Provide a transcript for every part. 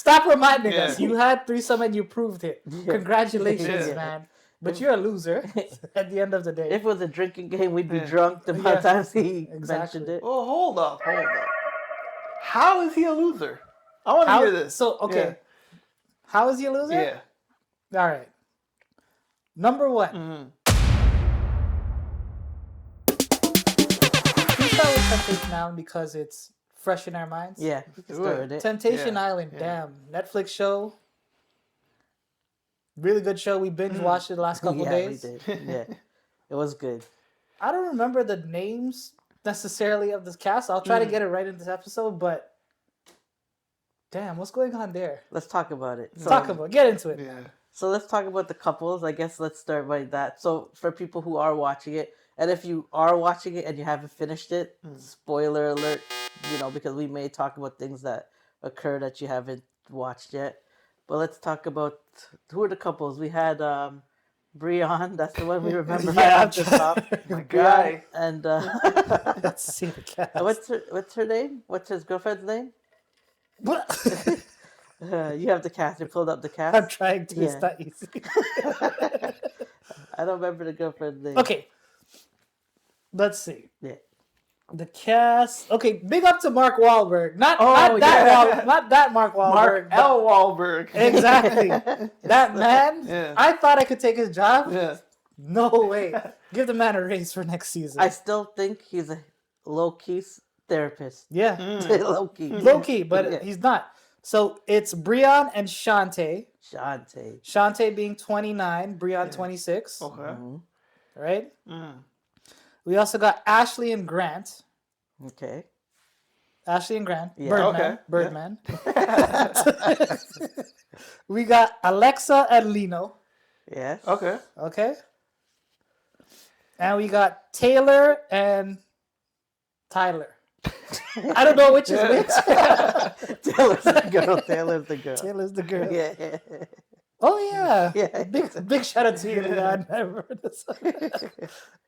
Stop reminding us. You had threesome and you proved it. Yeah. Congratulations, Yeah. man. But you're a loser at the end of the day. If it was a drinking game, we'd be drunk the amount of times he mentioned it. Well, hold up. How is he a loser? I want to hear this. So, okay. How is he a loser? Yeah. All right. Number one. We start with Temptation Island because it's fresh in our minds. Yeah, we can start with it. Temptation Island, damn. Netflix show. Really good show. We binge watched it the last couple days. We did. Yeah, it was good. I don't remember the names necessarily of this cast. I'll try to get it right in this episode, but damn, what's going on there? Let's talk about it. Get into it. Yeah. So let's talk about the couples. I guess let's start by that. So for people who are watching it, and if you are watching it and you haven't finished it, spoiler alert, because we may talk about things that occur that you haven't watched yet. But let's talk about who are the couples. We had Brion, that's the one we remember right off the top. My guy. And let's see the cast. What's her name? What's his girlfriend's name? What? You have the cast. You pulled up the cast. I'm trying to. It's not easy. I don't remember the girlfriend's name. Okay. Let's see. Yeah. The cast. Okay, big up to Mark Wahlberg. Not that Mark Wahlberg. Mark L. Wahlberg. Exactly. That man. Yeah. I thought I could take his job. Yeah. No way. Give the man a raise for next season. I still think he's a low-key therapist. Yeah. Low-key. Low-key, but he's not. So it's Brion and Shantae. Shantae being 29, Brion 26. Okay. Mm-hmm. Right? We also got Ashley and Grant. Okay. Ashley and Grant. Yeah. Birdman. We got Alexa and Lino. Yes. Okay. And we got Taylor and Tyler. I don't know which is which. Taylor's the girl. Yeah. Oh yeah. Yeah. Big shout out to you, Leon. I remember this.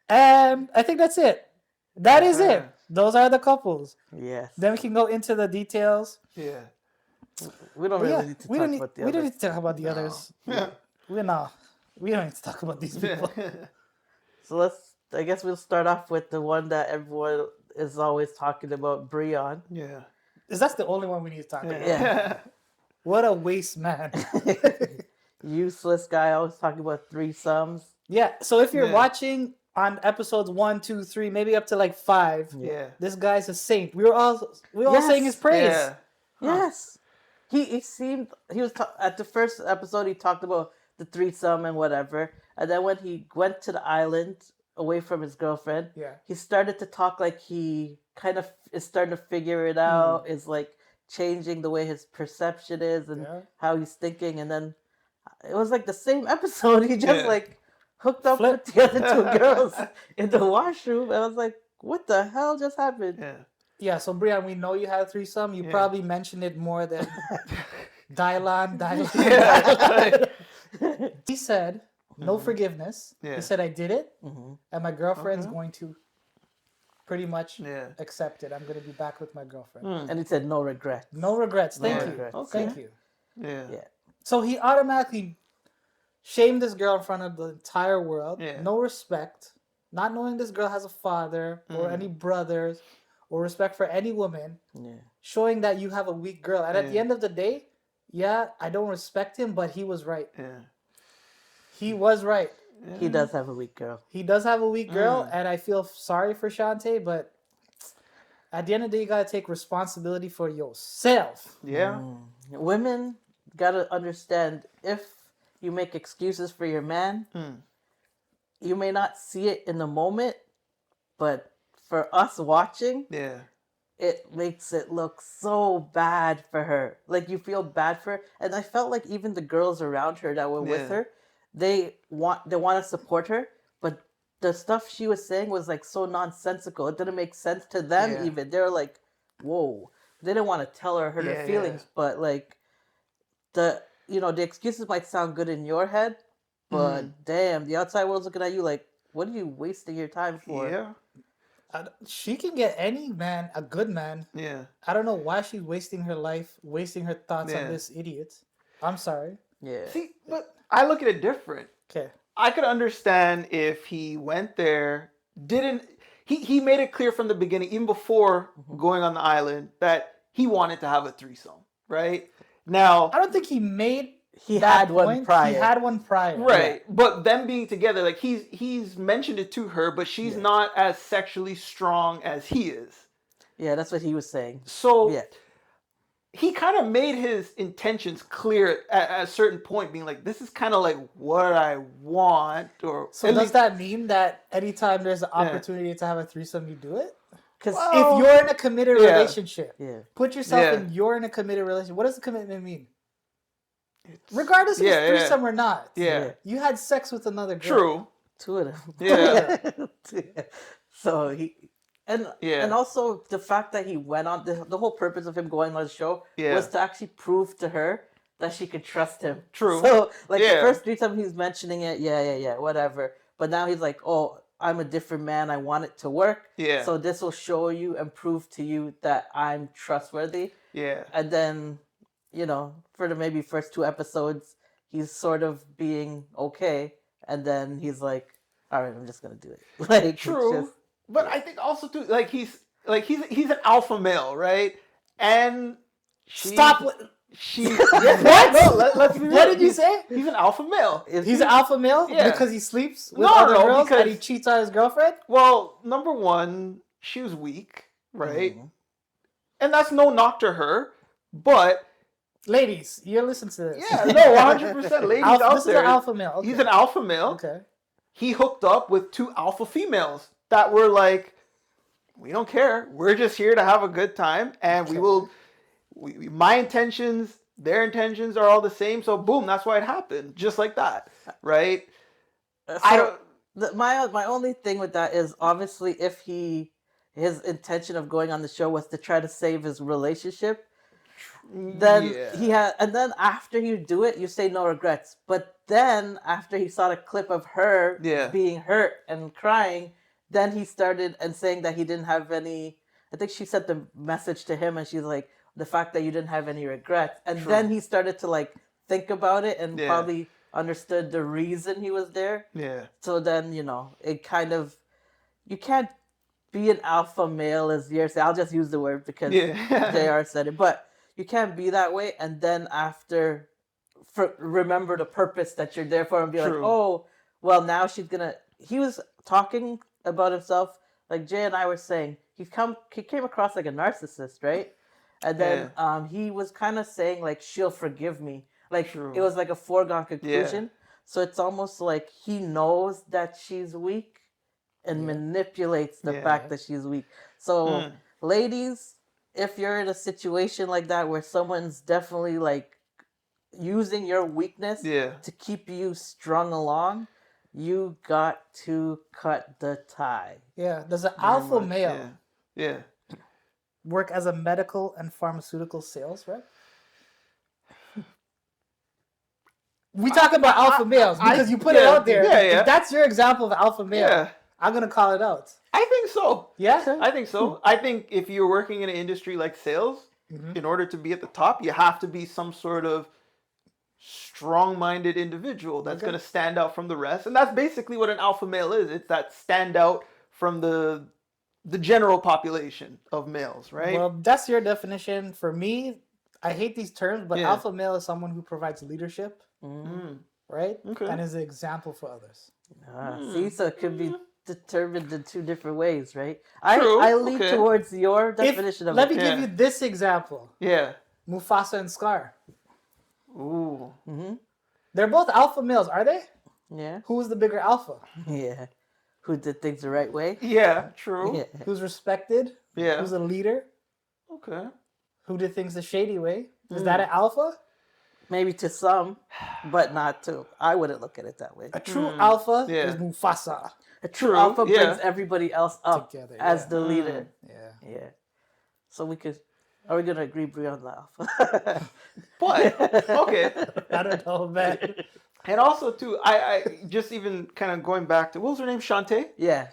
And I think that's it. That is it. Those are the couples. Yes. Then we can go into the details. Yeah. We don't really need to talk about the others. We don't need to talk about the others. Yeah. We don't need to talk about these people. So I guess we'll start off with the one that everyone is always talking about, Brion. Yeah. Is that the only one we need to talk about? Yeah. What a waste man. Useless guy, always talking about threesomes. Yeah, so if you're watching on episodes 1, 2, 3, maybe up to like 5, this guy's a saint. We were all saying his praise. Yeah. Yes. He was at the first episode he talked about the threesome and whatever, and then when he went to the island away from his girlfriend, he started to talk like he kind of is starting to figure it out, is like changing the way his perception is and how he's thinking, and then it was like the same episode. He just like hooked up with the other two girls in the washroom, and I was like, what the hell just happened? Yeah, so Brion, we know you had a threesome. You probably mentioned it more than Dylan. He said, no forgiveness. He said, I did it, and my girlfriend's going to pretty much accept it. I'm going to be back with my girlfriend. And he said, no regrets. No regrets. Thank you. Okay. Thank you. Yeah. So he automatically shamed this girl in front of the entire world. No respect. Not knowing this girl has a father or any brothers or respect for any woman. Showing that you have a weak girl. And at the end of the day, I don't respect him, but he was right. He was right. He does have a weak girl. And I feel sorry for Shantae, but at the end of the day, you gotta take responsibility for yourself. Women gotta understand, if you make excuses for your man, you may not see it in the moment, but for us watching, it makes it look so bad for her. Like, you feel bad for her. And I felt like even the girls around her that were with her, they want to support her, but the stuff she was saying was like so nonsensical. It didn't make sense to them even. They were like, whoa. They didn't want to tell her their feelings, but like the excuses might sound good in your head, but damn, the outside world's looking at you like, what are you wasting your time for? She can get any man, a good man. Yeah. I don't know why she's wasting her life, wasting her thoughts on this idiot. I'm sorry. Yeah. See, but I look at it different. Okay. I could understand if he went there, didn't he made it clear from the beginning, even before going on the island, that he wanted to have a threesome, right? Now I don't think he made He that had one point. prior. He had one prior. right. But them being together, like he's mentioned it to her, but she's not as sexually strong as he is. Yeah, that's what he was saying. So Yeah. he kind of made his intentions clear at a certain point, being like, this is kind of like what I want. Or So does that mean that anytime there's an opportunity to have a threesome, you do it? Because if you're in a committed relationship, put yourself in, you're in a committed relationship. What does the commitment mean? Regardless if it's threesome or not. You had sex with another girl. True. Two of them. Yeah. So and also the fact that he went on the whole purpose of him going on the show was to actually prove to her that she could trust him. True. So the first 3 times he's mentioning it, whatever. But now he's like, oh, I'm a different man. I want it to work. Yeah. So this will show you and prove to you that I'm trustworthy. Yeah. And then, for the maybe first 2 episodes, he's sort of being okay. And then he's like, all right, I'm just going to do it. Like, true. But I think also too, he's an alpha male, right? And stop. She. What? No, let's be real. What did you say? He's an alpha male. He's an alpha male because he sleeps with other girls and he cheats on his girlfriend. Well, number one, she was weak, right? And that's no knock to her, but. Ladies, you're listening to this. Yeah, no, 100%. Ladies out there. This is an alpha male. Okay. He's an alpha male. Okay. He hooked up with 2 alpha females that were like, we don't care. We're just here to have a good time, and we will. My intentions, their intentions are all the same. So boom, that's why it happened, just like that, right? So my only thing with that is obviously if his intention of going on the show was to try to save his relationship. Then and then after you do it, you say no regrets. But then after he saw the clip of her being hurt and crying, then he started and saying that he didn't have any. I think she sent the message to him, and she's like, the fact that you didn't have any regrets. And then he started to think about it and probably understood the reason he was there. Yeah. So then it kind of you can't be an alpha male as you're saying. I'll just use the word because JR said it, but. You can't be that way, and then after, remember the purpose that you're there for, and be like, oh, well, now she's gonna. He was talking about himself, like Jay and I were saying. He came across like a narcissist, right? And then he was kind of saying like, she'll forgive me, like it was like a foregone conclusion. So it's almost like he knows that she's weak, and manipulates the fact that she's weak. So, ladies. If you're in a situation like that where someone's definitely using your weakness to keep you strung along, you got to cut the tie. Yeah. Does an alpha male work as a medical and pharmaceutical sales rep? We talk about alpha males because you put it out there. If that's your example of alpha male, I'm going to call it out. I think so. Yeah? I think so. I think if you're working in an industry like sales, in order to be at the top, you have to be some sort of strong-minded individual that's going to stand out from the rest. And that's basically what an alpha male is. It's that stand out from the general population of males, right? Well, that's your definition. For me, I hate these terms, but alpha male is someone who provides leadership, right? Okay. And is an example for others. See, so it could be determined in 2 different ways, right? I lean towards your definition of it. Let me give you this example. Yeah. Mufasa and Scar. Ooh. Mm-hmm. They're both alpha males, are they? Yeah. Who's the bigger alpha? Yeah. Who did things the right way? Yeah, true. Yeah. Who's respected? Yeah. Who's a leader? Okay. Who did things the shady way? Is that an alpha? Maybe to some, but not to. I wouldn't look at it that way. A true alpha is Mufasa. A true alpha brings everybody else up together, as the leader. Yeah. So are we going to agree Brion on the alpha? But, okay. I don't know, man. And also, too, I just even kind of going back to, what was her name, Shantae? Yeah.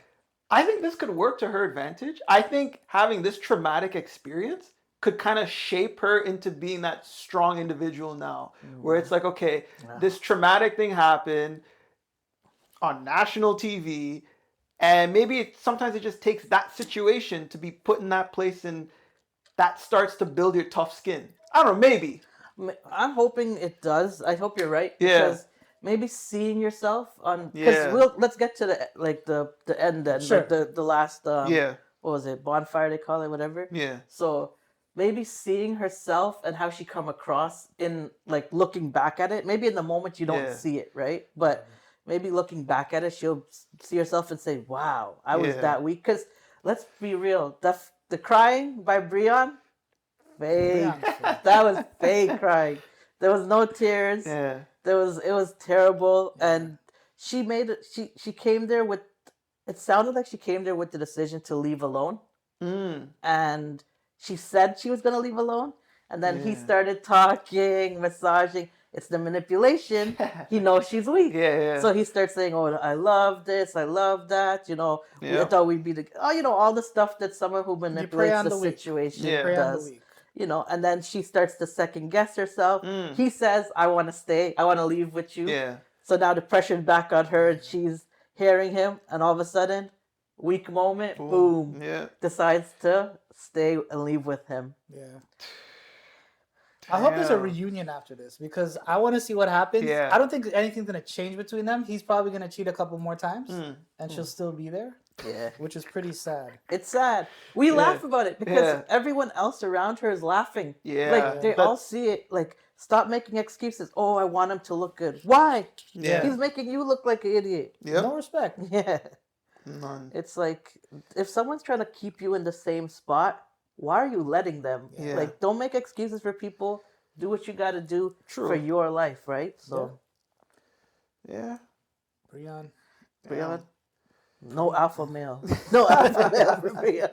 I think this could work to her advantage. I think having this traumatic experience could kind of shape her into being that strong individual now, where it's like, okay, this traumatic thing happened on national TV, and maybe sometimes it just takes that situation to be put in that place, and that starts to build your tough skin. I don't know, maybe. I'm hoping it does. I hope you're right. Yeah. Because maybe seeing yourself on, because let's get to the end then, Sure. like the last what was it, bonfire they call it, whatever. Yeah. So maybe seeing herself and how she come across in like looking back at it. Maybe in the moment you don't see it, right? But maybe looking back at it, she'll see herself and say, "Wow, I was that weak." Because let's be real, the crying by Brion, fake. That was fake crying. There was no tears. Yeah. It was terrible, and she made it. She came there with. It sounded like she came there with the decision to leave alone, and she said she was gonna leave alone, and then he started talking, massaging. It's the manipulation. He knows she's weak, so he starts saying, "Oh, I love this, I love that." You know, I thought we'd be all the stuff that someone who manipulates the situation does. You know, and then she starts to second guess herself. He says, "I want to stay. I want to leave with you." Yeah. So now the pressure's back on her, and she's hearing him, and all of a sudden, weak moment, boom, decides to stay and leave with him. Yeah. I hope there's a reunion after this because I want to see what happens. Yeah. I don't think anything's going to change between them. He's probably going to cheat a couple more times and she'll still be there. Yeah. Which is pretty sad. It's sad. We laugh about it because everyone else around her is laughing. Yeah. Like, they all see it. Like, stop making excuses. Oh, I want him to look good. Why? Yeah. He's making you look like an idiot. Yep. No respect. Yeah. None. It's like, if someone's trying to keep you in the same spot, why are you letting them? Yeah. Like, don't make excuses for people. Do what you got to do for your life, right? So, yeah. Brion. No alpha male. No alpha male for Brion.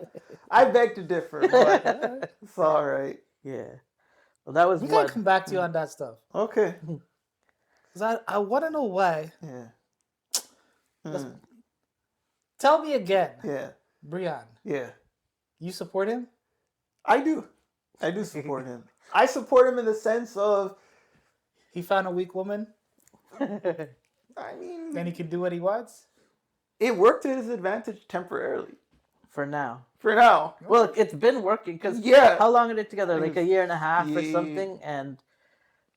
I beg to differ, but it's all right. Yeah. Well, that was We gotta come back to you on that stuff. Okay. Because I want to know why. Yeah. Tell me again. Yeah. Brion. Yeah. You support him? I do. I do support him. I support him in the sense of he found a weak woman. I mean, then he can do what he wants. It worked to his advantage temporarily. For now. Well, it's been working because how long are they together? Like a year and a half or something, and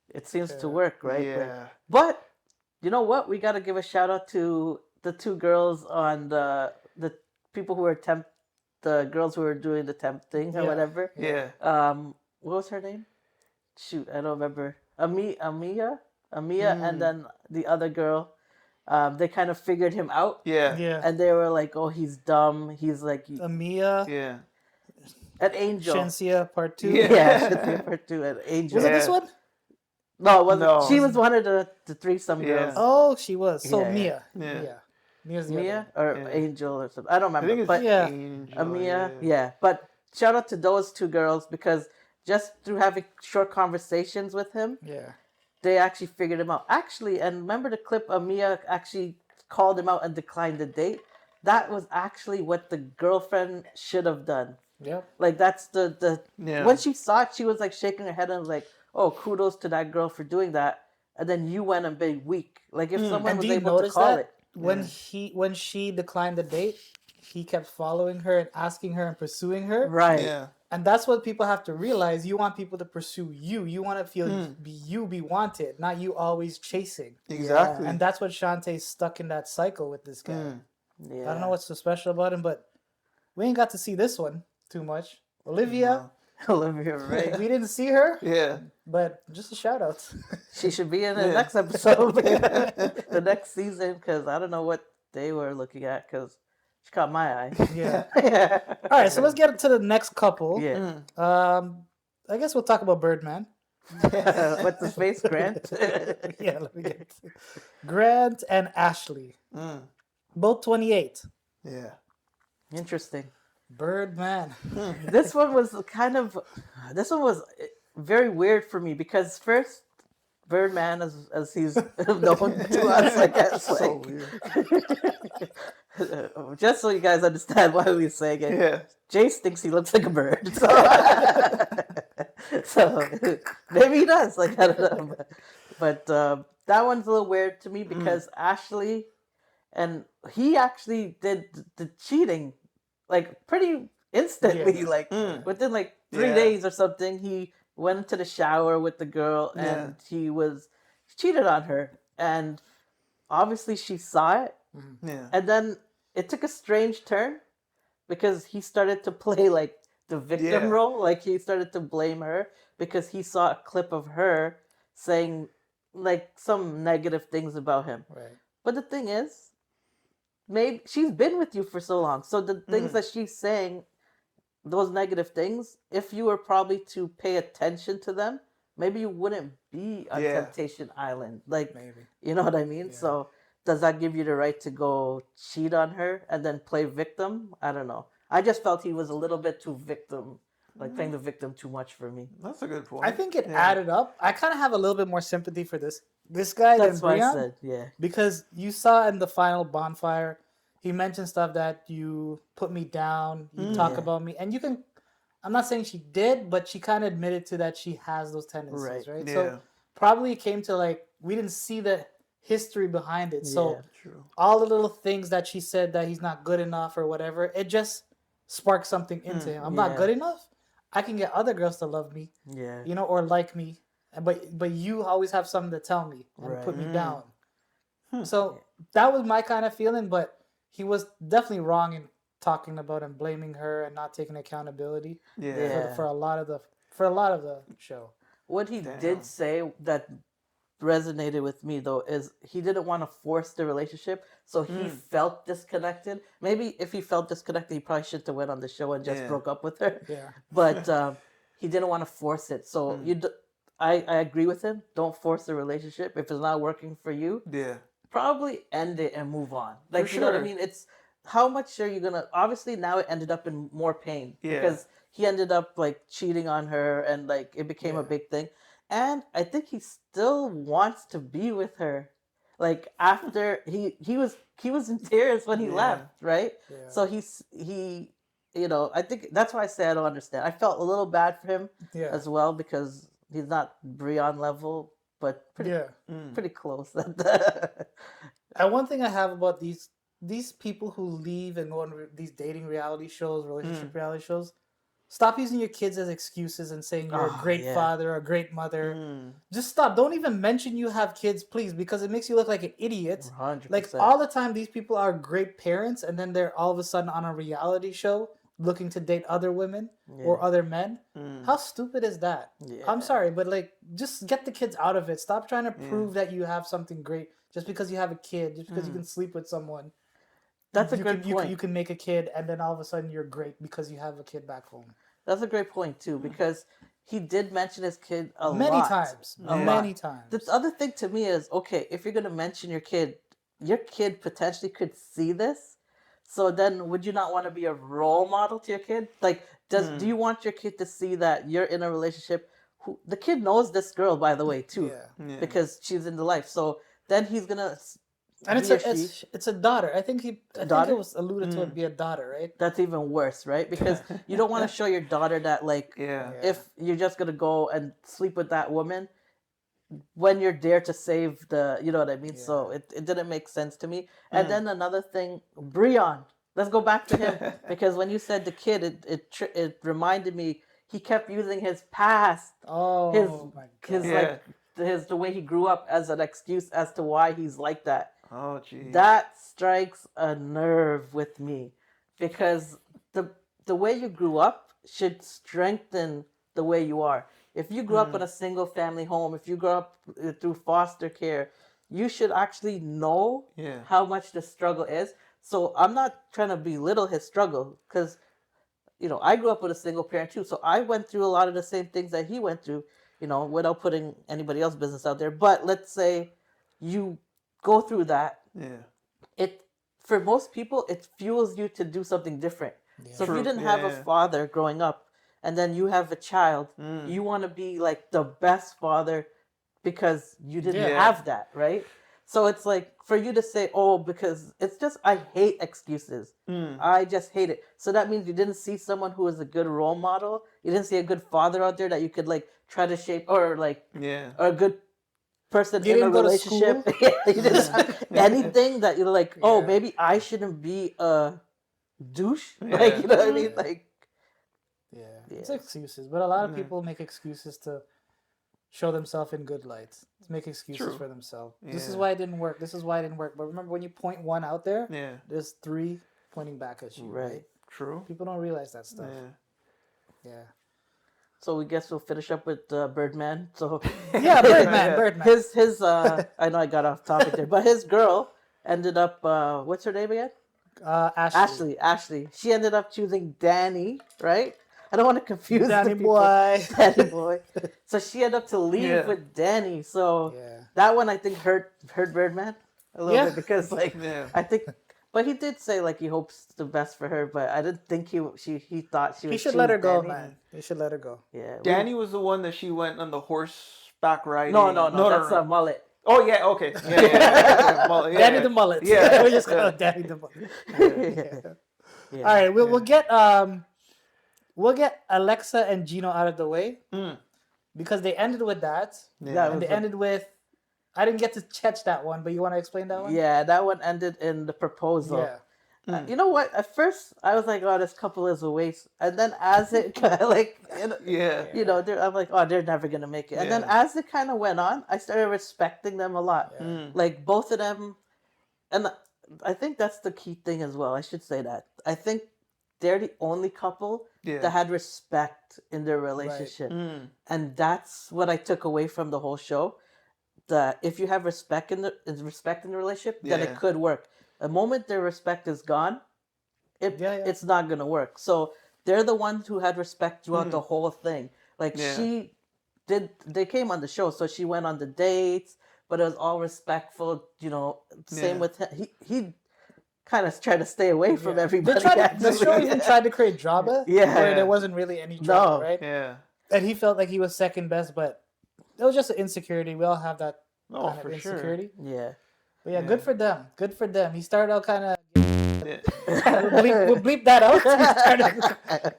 it seems to work, right? Yeah. But you know what? We got to give a shout out to the two girls on the people who were the girls who were doing the temp thing or whatever. Yeah. What was her name? Shoot, I don't remember. Amia, and then the other girl. They kind of figured him out. Yeah. And they were like, "Oh, he's dumb. He's like Amia. Yeah. An Angel. Shensia Part 2. Yeah, Shensia Part 2. An Angel. Was it this one? No, it wasn't. No. She was one of the threesome girls. Oh, she was. So Yeah. Mia. Mia or Angel or something. I don't remember. I think but Angel, Amia. Yeah. But shout out to those two girls because just through having short conversations with him, they actually figured him out. Actually, and remember the clip Amia actually called him out and declined the date? That was actually what the girlfriend should have done. Yeah. Like that's the when she saw it, she was like shaking her head and was like, "Oh, kudos to that girl for doing that." And then you went and been weak. Like if someone was able to call it. When she declined the date, he kept following her and asking her and pursuing her. Right. Yeah. And that's what people have to realize. You want people to pursue you. You want to feel be wanted, not you always chasing. Exactly. And that's what Shantae's stuck in that cycle with this guy. Yeah. I don't know what's so special about him, but we ain't got to see this one too much. Olivia, right? We didn't see her. Yeah. But just a shout out. She should be in the next episode, the next season, because I don't know what they were looking at, because she caught my eye. Yeah. All right, so let's get to the next couple. Yeah. I guess we'll talk about Birdman. What's his face, Grant? Yeah, let me get Grant and Ashley. Both 28. Yeah. Interesting. Birdman. This one was very weird for me because first Birdman, as he's known to us, I guess. So Just so you guys understand why we're saying it. Yeah. Jace thinks he looks like a bird. So, so maybe he does. Like, I don't know. But that one's a little weird to me because Ashley, and he actually did the cheating like pretty instantly. Yeah. Like within like 3 days or something, he went into the shower with the girl and he cheated on her. And obviously she saw it. Yeah. And then it took a strange turn because he started to play like the victim role. Like he started to blame her because he saw a clip of her saying like some negative things about him. Right. But the thing is, maybe she's been with you for so long. So the things that she's saying, those negative things, if you were probably to pay attention to them, maybe you wouldn't be on Temptation Island. Like, Maybe. you know what I mean? Yeah. So does that give you the right to go cheat on her and then play victim? I don't know. I just felt he was a little bit too victim, like playing the victim too much for me. That's a good point. I think it added up. I kind of have a little bit more sympathy for this guy That's than what Brion. I said, yeah. Because you saw in the final bonfire, he mentioned stuff that you put me down, you talk about me, and you can. I'm not saying she did, but she kind of admitted to that she has those tendencies, right? Yeah. So probably it came to like we didn't see the history behind it. So True. all the little things that she said that he's not good enough or whatever, it just sparked something into him. I'm not good enough. I can get other girls to love me, you know, or like me, but you always have something to tell me and put me down. So that was my kind of feeling, but he was definitely wrong in talking about and blaming her and not taking accountability for a lot of the show. What he did say that resonated with me though is he didn't want to force the relationship, so he felt disconnected. Maybe if he felt disconnected, he probably shouldn't have went on the show and just broke up with her. Yeah, but he didn't want to force it. So I agree with him. Don't force the relationship if it's not working for you. Probably end it and move on. Like you know what I mean? It's how much are you gonna? Obviously now it ended up in more pain because he ended up like cheating on her and like it became a big thing. And I think he still wants to be with her. Like after he was in tears when he left, right? Yeah. So he you know, I think that's why I say I don't understand. I felt a little bad for him as well because he's not Brion level, but pretty close. And one thing I have about these people who leave and go on these dating reality shows, relationship reality shows, stop using your kids as excuses and saying you're a great father or a great mother. Just stop. Don't even mention you have kids, please, because it makes you look like an idiot. 100%. Like all the time, these people are great parents, and then they're all of a sudden on a reality show looking to date other women or other men. How stupid is that? I'm sorry, but like, just get the kids out of it. Stop trying to prove that you have something great just because you have a kid, just because you can sleep with someone. That's a good point. You can make a kid, and then all of a sudden you're great because you have a kid back home. That's a great point too, because he did mention his kid many times. Many times. The other thing to me is, okay, if you're gonna mention your kid potentially could see this. So then, would you not want to be a role model to your kid? Like, do you want your kid to see that you're in a relationship? The kid knows this girl, by the way, too, because she's in the life. So then he's gonna. And it's a daughter. I think it was alluded to it be a daughter, right? That's even worse, right? Because you don't want to show your daughter that, like, if you're just gonna go and sleep with that woman, when you're there to save the, you know what I mean? So it didn't make sense to me. And then another thing, Brion. Let's go back to him because when you said the kid, it reminded me. He kept using his past, the way he grew up as an excuse as to why he's like that. Oh, geez. That strikes a nerve with me because the way you grew up should strengthen the way you are. If you grew up in a single family home, if you grew up through foster care, you should actually know how much the struggle is. So I'm not trying to belittle his struggle because, you know, I grew up with a single parent too. So I went through a lot of the same things that he went through, you know, without putting anybody else's business out there. But let's say you go through that. For most people, it fuels you to do something different. So if you didn't have a father growing up and then you have a child, you want to be like the best father because you didn't Yeah. have that, right? So it's like for you to say, oh, because it's just, I hate excuses. I just hate it. So that means you didn't see someone who is a good role model. You didn't see a good father out there that you could like try to shape, or like, or a good person You in a didn't go to relationship. school? Yeah, you didn't anything that you're like, oh, maybe I shouldn't be a douche. Like, you know what I mean? Like, it's excuses, but a lot of people make excuses to show themselves in good lights. To make excuses for themselves. This is why it didn't work. This is why it didn't work. But remember, when you point one out there, there's three pointing back at you. Right. True. People don't realize that stuff. Yeah. So we guess we'll finish up with Birdman. So yeah, Birdman. His I know I got off topic there, but his girl ended up what's her name again? Ashley. She ended up choosing Danny, right? I don't want to confuse Danny the people. boy. Danny boy. So she ended up to leave with Danny. So that one I think hurt Birdman a little bit, because like I think, but he did say like he hopes the best for her. But I didn't think he thought she. He should let her go, man. He should let her go. Yeah. Danny was the one that she went on the horseback riding. No. That's a mullet. Oh yeah, okay. Yeah. Mullet, Danny the mullet. Yeah. We're just calling Danny the mullet. All right, we'll get Alexa and Gino out of the way because they ended with that. And they ended with. I didn't get to catch that one, but you want to explain that one? Yeah, that one ended in the proposal. Yeah. You know what? At first, I was like, "Oh, this couple is a waste," and then as it kind of like, you know, I'm like, "Oh, they're never gonna make it." And then as it kind of went on, I started respecting them a lot. Like both of them, and I think that's the key thing as well. I should say that. I think they're the only couple that had respect in their relationship, and that's what I took away from the whole show. That if you have respect in the relationship, then it could work. The moment their respect is gone, it's not gonna work. So they're the ones who had respect throughout the whole thing. Like they came on the show, so she went on the dates, but it was all respectful. You know, same with him. He kind of tried to stay away from everybody. The show even tried to create drama. Where there wasn't really any drama, right? Yeah. And he felt like he was second best, but it was just an insecurity. We all have that kind of insecurity. Sure. Yeah. But yeah, good for them. Good for them. He started out kind of. We'll bleep that out.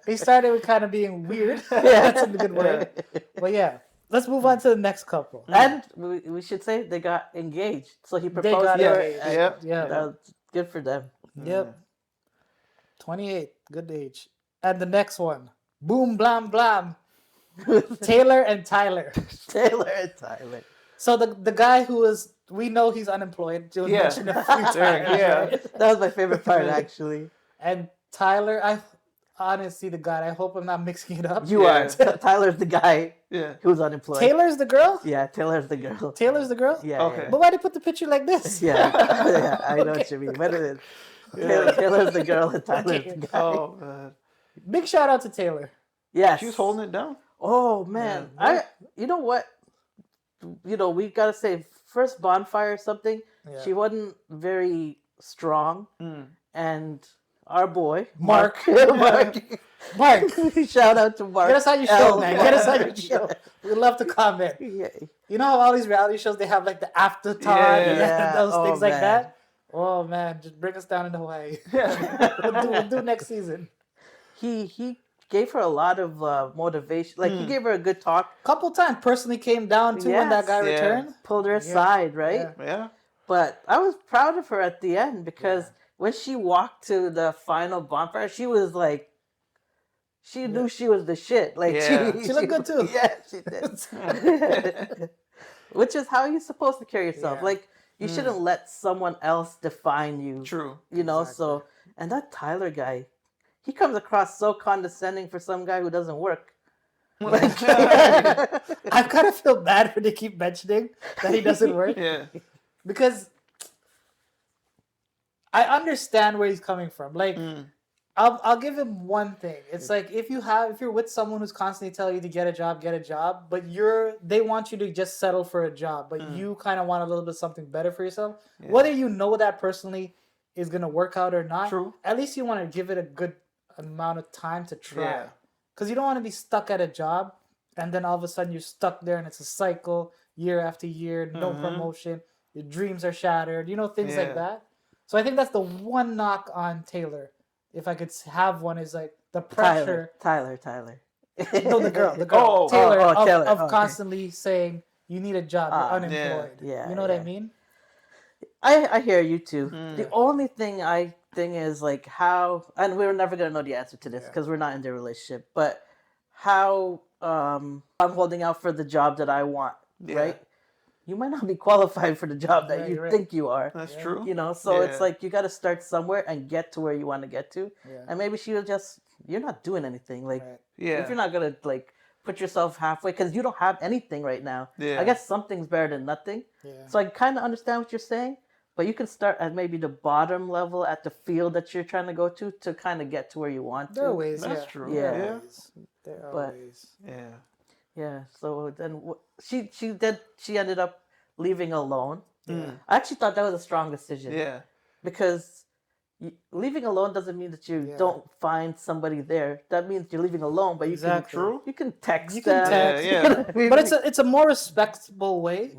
He started with kind of being weird. That's in a good way. But yeah, let's move on to the next couple. And we should say they got engaged. So he proposed to her. Yeah. Good for them. Yep. 28. Good age. And the next one. Boom, blam, blam. Taylor and Tyler. So the guy who is, we know he's unemployed. Jill mentioned a few times. That was my favorite part, actually. And Tyler, I honestly, the guy, I hope I'm not mixing it up. You are. Tyler's the guy who's unemployed. Taylor's the girl? Yeah, Taylor's the girl. Taylor's the girl? Yeah. Okay. But why did they put the picture like this? I know what you mean. But it is. Taylor's the girl and Tyler's the guy. Oh, man. Big shout out to Taylor. Yes. She was holding it down. Oh, man. You know what? You know, we gotta say, first bonfire or something, she wasn't very strong. And our boy, Mark. Shout out to Mark. Get us on your show, man. Get us on your show. We'd love to comment. You know how all these reality shows, they have like the after time and those things like that? Oh, man. Just bring us down into Hawaii. We'll do next season. He gave her a lot of motivation. Like, he gave her a good talk. Couple times. Personally came down to when that guy returned. Pulled her aside, right? Yeah. But I was proud of her at the end because when she walked to the final bonfire, she was like, she knew she was the shit. Like she looked good too. Yeah, she did. Which is how you're supposed to carry yourself. Like, you shouldn't let someone else define you. True. You know, so, and that Tyler guy, he comes across so condescending for some guy who doesn't work. Like, I kind of feel bad when they keep mentioning that he doesn't work. Because I understand where he's coming from. Like, I'll give him one thing. It's like if you're with someone who's constantly telling you to get a job, but they want you to just settle for a job, but you kind of want a little bit something better for yourself. Whether you know that personally is gonna work out or not, at least you want to give it a good amount of time to try. Because you don't want to be stuck at a job and then all of a sudden you're stuck there and it's a cycle. year after year, no promotion, your dreams are shattered, things like that. So I think that's the one knock on Taylor. If I could have one, is like the pressure. Tyler. No, the girl. Taylor. Taylor, of okay. constantly saying, you need a job, you're unemployed. Yeah, you know what I mean? I hear you too. The only thing I think is like how, and we're never gonna know the answer to this because we're not in the relationship, but how I'm holding out for the job that I want, right? You might not be qualified for the job that you think you are. That's true. So it's like you got to start somewhere and get to where you want to get to. Yeah. And maybe she'll you're not doing anything. Like, if you're not gonna like put yourself halfway because you don't have anything right now. I guess something's better than nothing. So I kind of understand what you're saying. But you can start at maybe the bottom level at the field that you're trying to go to kind of get to where you want to. There are ways. That's true. There are ways. Yeah. So then she ended up leaving alone. Yeah. I actually thought that was a strong decision. Yeah. Because leaving alone doesn't mean that you don't find somebody there. That means you're leaving alone, but you can text them. You know what I mean? But it's a more respectable way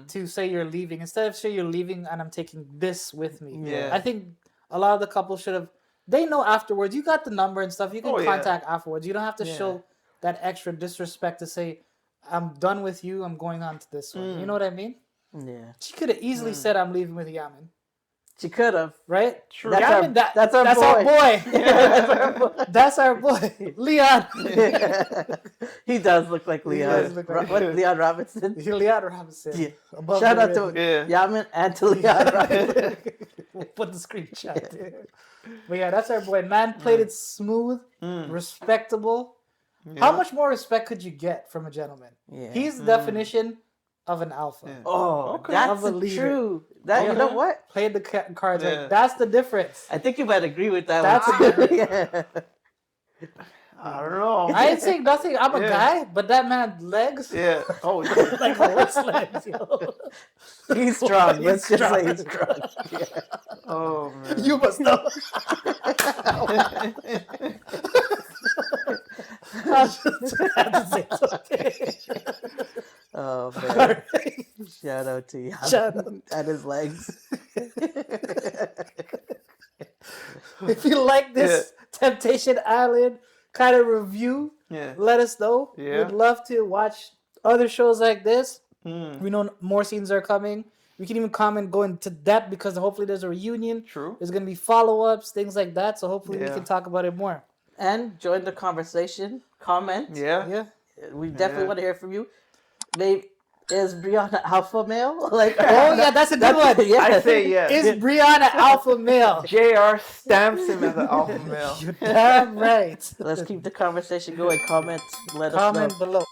to say you're leaving instead of say you're leaving and I'm taking this with me. I think a lot of the couples should have. They know afterwards. You got the number and stuff. You can contact afterwards. You don't have to show that extra disrespect to say, I'm done with you. I'm going on to this one. You know what I mean? Yeah. She could have easily said, I'm leaving with Yamin. She could have. Right? True. Yamin, that's our boy. That's our boy. Leon. He does look like Leon. Leon Robinson? Leon Robinson. Yeah. Shout out to Yamin and to Leon Robinson. We'll put the screenshot there. But yeah, that's our boy. Man played it smooth, respectable. How much more respect could you get from a gentleman? He's the definition of an alpha. Oh, that's true. That you know what? Played the cards right. That's the difference. I think you might agree with that. That's one. the difference. I don't know. I ain't saying nothing. I'm a guy, but that man's legs. Yeah. Oh, like horse legs, yo. He's strong. Let's just say he's strong. Yeah. Oh man. You must know. I just had to say something. Oh man! Shout out to you. Shout out. And his legs. If you like this Temptation Island kind of review, let us know. We'd love to watch other shows like this. We know more scenes are coming. We can even comment, go into depth because hopefully there's a reunion. True. There's gonna be follow-ups, things like that. So hopefully we can talk about it more. And join the conversation. Comment. Yeah. We definitely want to hear from you. Is Brion an alpha male? Like, that's a good one. Yeah. I say yes. Is Brion an alpha male? JR stamps him as an alpha male. You're damn right. Let's keep the conversation going. Comment. Let us know. Comment below.